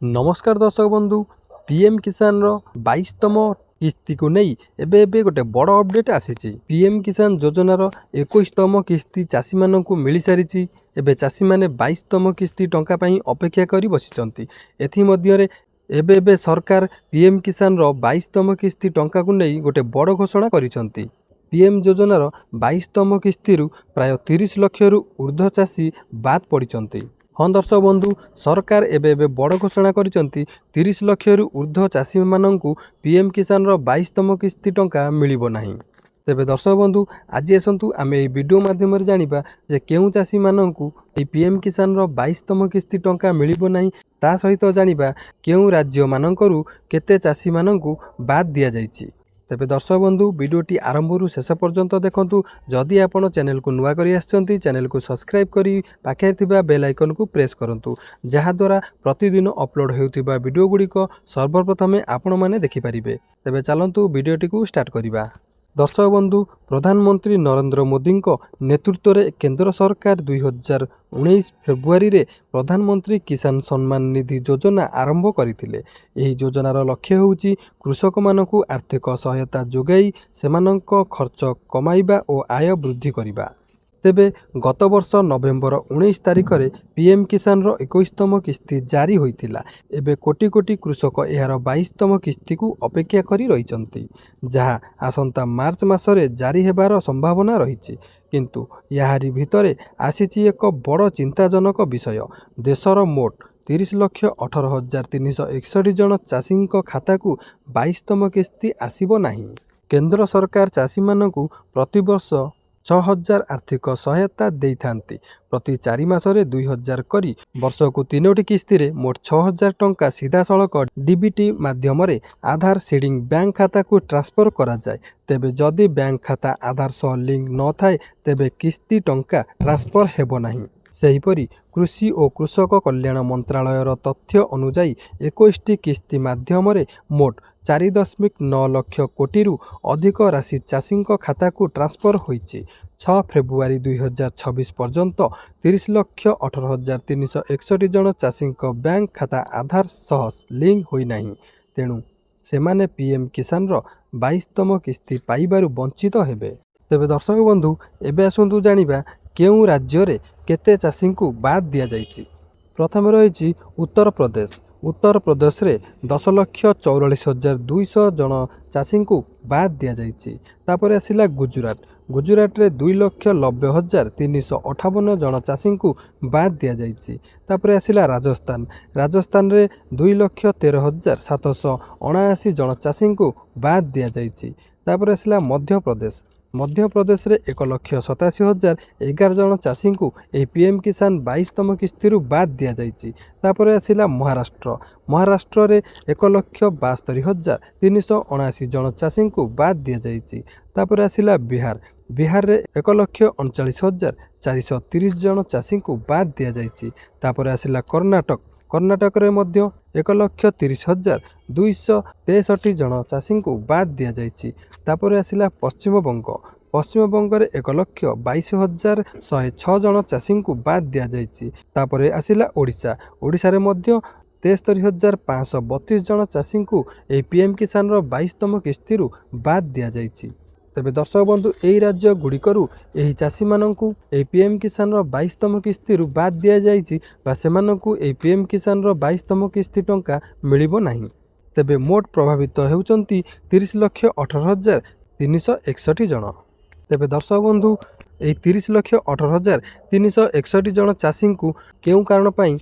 नमस्कार दर्शक बंधु पीएम किसान रो 22तम किस्ती को नहीं एबे गोटे बड़ अपडेट आसी। पीएम किसान योजनार 21तम किस्ती चाषी मानू मिल सारी। एबे चाषी माने 22तम किस्ती टंका पई अपेक्षा करी बसिचंती। एथि मध्यरे एबे सरकार पीएम किसान रो 22तम किस्ती टंका को नहीं गोटे बड़ घोषणा करिसंती। पीएम योजनार 22तम किस्ती प्राय 30 लाख रु ऊर्ध्व चाषी बाद पड़िचंती। हाँ दर्शक बंधु सरकार एबे बड़ घोषणा करिसंती 30 लाख रु ऊर्ध्व चाषी मानू पीएम किसान रो 22तम किस्ती टंका मिलिबो नाही। तेबे दर्शक बंधु आज आसतु आम ये वीडियो माध्यम जानिबा जे केउ चाषी मानू पीएम किसान रो 22तम किस्ती टंका मिलिबो नाही। ता सहित जानिबा केउ राज्य मानकरू केते चाषी मानू बाद दिया जाइछि। तेबे दर्शक बंधु वीडियोटी आरंभ शेष पर्यंत देखंतु। जदि आपण चैनल को नुआ करी आछंती चैनल को सब्सक्राइब करी पाखे थिबा बेल आइकन को प्रेस करंतु, जहा द्वारा प्रतिदिन अपलोड हेउथिबा वीडियो गुडी को सर्वप्रथमे आपण माने देखि परिबे। तेबे चलंतु वीडियोटी को स्टार्ट करिबा। दर्शक बंधु प्रधानमंत्री नरेंद्र मोदी नेतृत्व में केंद्र सरकार 2019 फेब्रुआरी रे प्रधानमंत्री किसान सम्मान निधि योजना आरंभ करथिले। एही योजनार लक्ष्य होउची कृषक मानकु आर्थिक सहायता जोगाई सेमानंक खर्च कमाइबा और आय वृद्धि करिबा। तेबे गत वर्ष नवेम्बर 19 तारिख में पीएम किसान रो 21तम किस्ती जारी होइतिला। एबे कोटी कोटी कृषक यार 22तम किस्ती को अपेक्षा करी रहिचंती, जहा आसंता मार्च मासरे जारी हेबार संभावना रहिछि। किंतु याहारी भितरे आसीछि एक बड़ चिंताजनक विषय। देशर मोट 30,18,361 जन चाषी खाता को 22तम किस्ती आसीबो नाही। केंद्र सरकार चाषी मानकु प्रतिवर्ष 6,000 आर्थिक सहायता देइथांती। प्रति 4 मासरे 2,000 करी वर्ष को 3टी किस्ती रे मोट 6,000 टंका सीधा सड़क डीबीटी माध्यम रे आधार सीडिंग बैंक खाता को ट्रांसफर करा जाए। तेबे जदि बैंक खाता आधार सह लिंक न थाए तेबे किस्ती टंका ट्रांसफर हेबो नाही। सेहीपरि कृषि और कृषक कल्याण मंत्रालयर तथ्य अनुसार 21टी किस्ती माध्यम रे मोट 4.9 लाख कोटी रु अधिक राशि चाषी खाता को ट्रांसफर होइछि। 6 फेब्रुआरी 2026 पर्यंत 30,18,361 जन चाषी बैंक खाता आधार सह लिंक होई नाही। तेणु सेमाने पीएम किसान रो 22तम किस्ती पाइबारु वंचित हेबे। तेबे दर्शक बंधु एबे आसंतु जानिबा केउ राज्य रे केते चाषी को बाद दिया जाइछि। प्रथम रही उत्तर प्रदेश। उत्तर प्रदेश रे 10,44,200 जन चाषी को बाद दिया जाइछि। तापर आसिला गुजरात। गुजरात रे 2,90,358 जन चाषी को बाद दिया जाइछि। तापर आसिला राजस्थान। राजस्थान रे 2,13,779 जन चाषी को बाद दिया जाइछि। तापर आसिला मध्य प्रदेश। मध्य प्रदेश रे 1,87,011 जन चाषी को ए पीएम किसान 22तम किस्ती बाद दिया जाइछि। तापर आसिला महाराष्ट्र। महाराष्ट्र रे 1,72,379 जन चाषी को बाद दिया जाइछि। तापर आसिला बिहार। बिहार रे 1,39,430 जन चाषी को बाद दिया जाइछि। तापर आसिला कर्नाटक। कर्नाटक रे मध्य 1,30,263 जन चाषी को बाद दिया जाइछि। तापर आसिला पश्चिम बंग। पश्चिम बंग रे 1,22,106 जन चाषी को बाद दिया जाइछि। तापर आसिला ओडिशा। ओडिशा रे मध्य 73,532 जन चाषी को ए पीएम किसान रो 22तम किस्ती बाद दिया जाइछि। तेबे दर्शक बंधु एही राज्य गुड़िकरू एही चाषी मानकू ए पीएम किसान रो 22तम किस्ती बाद दिया जाइछि बा सेमानकू ए पीएम किसान रो 22तम किस्ती टंका मिलिबो नाही। तेबे मोट प्रभावित हेउचंती 30,18,361 जन। तेबे दर्शक बंधु ए 30,18,361 जन चाषी को केउ कारण पई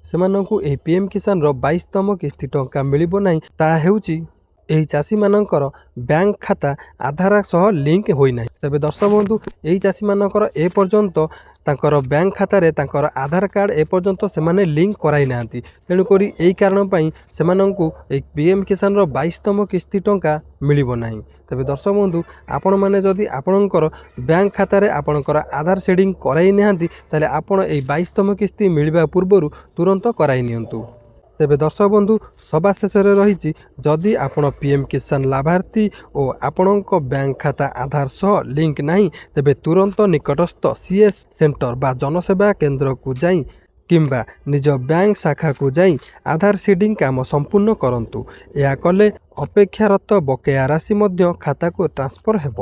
सेमानकू ए पीएम किसान रो 22तम किस्ती टंका मिलिबो नाही, ता हेउची एही चाषी मानकर बैंक खाता आधार सह लिंक होई नाही। तेबे दर्शक बंधु एही चाषी मानकर ए पर्यंत तांकर बैंक खाता रे तांकर आधार कार्ड ए पर्यंत सेमाने लिंक कराई नांती। तेणु करी एही कारण पई सेमानंकु ए पीएम किसान रो 22तम किस्ती टंका मिलिबो नाही। तेबे दर्शक बंधु आपण माने जदि आपणकर बैंक खाता रे आपणकर आधार सेडिंग कराई नांती ताले आपण ए 22तम किस्ती मिलिबा पूर्वरु तुरंत कराई नियंतु। तेबे दर्शक बंधु सभा शेष रही जदि आपण पीएम किसान लाभार्थी और आपणक बैंक खाता आधार सह लिंक नहीं तेबे तुरंत निकटस्थ सीएस सेंटर बा जनसेवा केंद्र को जाई କିମ୍ବା ନିଜ ବ୍ୟାଙ୍କ ଶାଖାକୁ ଯାଇ ଆଧାର ସିଡିଂ କାମ ସମ୍ପୂର୍ଣ୍ଣ କରନ୍ତୁ। ଏହା କଲେ ଅପେକ୍ଷାରତ ବକେୟା ରାଶି ମଧ୍ୟ ଖାତାକୁ ଟ୍ରାନ୍ସଫର ହେବ।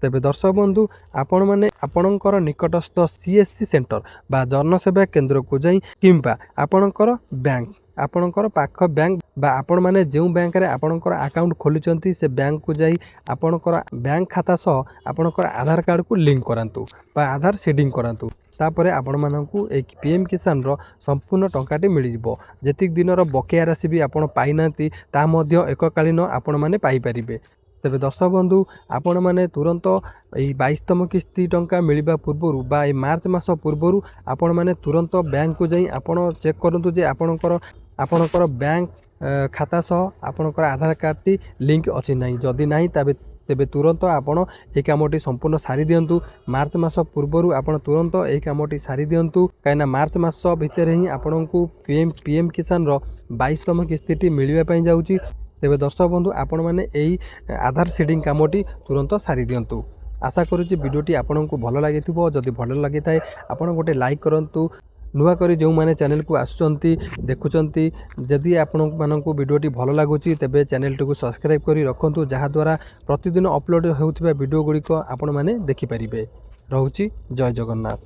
ତେବେ ଦର୍ଶକ ବନ୍ଧୁ, ଆପଣମାନେ ଆପଣଙ୍କର ନିକଟସ୍ଥ CSC ସେଣ୍ଟର ବା ଜନସେବା କେନ୍ଦ୍ରକୁ ଯାଇ କିମ୍ବା ଆପଣଙ୍କର ପାଖ ବ୍ୟାଙ୍କ ବା ଆପଣମାନେ ଯେଉଁ ବ୍ୟାଙ୍କରେ ଆପଣଙ୍କର ଆକାଉଣ୍ଟ ଖୋଲିଛନ୍ତି ସେ ବ୍ୟାଙ୍କକୁ ଯାଇ ଆପଣଙ୍କର ବ୍ୟାଙ୍କ ଖାତା ସହ ଆପଣଙ୍କର ଆଧାର କାର୍ଡ଼କୁ ଲିଙ୍କ କରାନ୍ତୁ ବା ଆଧାର ସିଡିଂ କରାନ୍ତୁ। ତାପରେ ଆପଣମାନଙ୍କୁ এই PM କିଷାନର ସମ୍ପୂର୍ଣ୍ଣ ଟଙ୍କାଟି ମିଳିଯିବ। ଯେତିକି ଦିନର ବକେୟା ରାଶି ବି ଆପଣ ପାଇନାହାନ୍ତି ତାହା ମଧ୍ୟ ଏକକାଳୀନ ଆପଣମାନେ ପାଇପାରିବେ। ତେବେ ଦର୍ଶକ ବନ୍ଧୁ, ଆପଣମାନେ ତୁରନ୍ତ এই 22ତମ କିସ୍ତି ଟଙ୍କା ମିଳିବା ପୂର୍ବରୁ ବା এই ମାର୍ଚ୍ଚ ମାସ ପୂର୍ବରୁ ଆପଣମାନେ ତୁରନ୍ତ ବ୍ୟାଙ୍କକୁ ଯାଇ ଆପଣ ଚେକ୍ କରନ୍ତୁ ଯେ ଆପଣଙ୍କର ବ୍ୟାଙ୍କ ଖାତା ସହ ଆପଣଙ୍କର ଆଧାର କାର୍ଡ଼ଟି ଲିଙ୍କ ଅଛି ନାହିଁ। ଯଦି ନାହିଁ ତେବେ ତୁରନ୍ତ ଆପଣ এই କାମଟି ସମ୍ପୂର୍ଣ୍ଣ ସାରି ଦିଅନ୍ତୁ। ମାର୍ଚ୍ଚ ମାସ ପୂର୍ବରୁ ଆପଣ ତୁରନ୍ତ এই କାମଟି ସାରି ଦିଅନ୍ତୁ, କାହିଁକିନା ମାର୍ଚ୍ଚ ମାସ ଭିତରେ ହିଁ ଆପଣଙ୍କୁ PM କିଷାନର 22ତମ କିସ୍ତିଟି ମିଳିବା ପାଇଁ ଯାଉଛି। ତେବେ ଦର୍ଶକ ବନ୍ଧୁ, ଆପଣମାନେ এই ଆଧାର ସିଡିଂ କାମଟି ତୁରନ୍ତ ସାରି ଦିଅନ୍ତୁ। ଆଶା କରୁଛି ଭିଡ଼ିଓଟି ଆପଣଙ୍କୁ ଭଲ ଲାଗିଥିବ। ଯଦି ଭଲ ଲାଗିଥାଏ ଆପଣ ଗୋଟେ ଲାଇକ୍ କରନ୍ତୁ। ନୂଆ କରି ଯେଉଁମାନେ ଚ୍ୟାନେଲକୁ ଆସୁଛନ୍ତି ଦେଖୁଛନ୍ତି, ଯଦି ଆପଣମାନଙ୍କୁ ଭିଡ଼ିଓଟି ଭଲ ଲାଗୁଛି ତେବେ ଚ୍ୟାନେଲଟିକୁ ସବସ୍କ୍ରାଇବ୍ କରି ରଖନ୍ତୁ, ଯାହାଦ୍ୱାରା ପ୍ରତିଦିନ ଅପଲୋଡ଼ ହେଉଥିବା ଭିଡ଼ିଓ ଗୁଡ଼ିକ ଆପଣମାନେ ଦେଖିପାରିବେ। ରହୁଛି, ଜୟ ଜଗନ୍ନାଥ।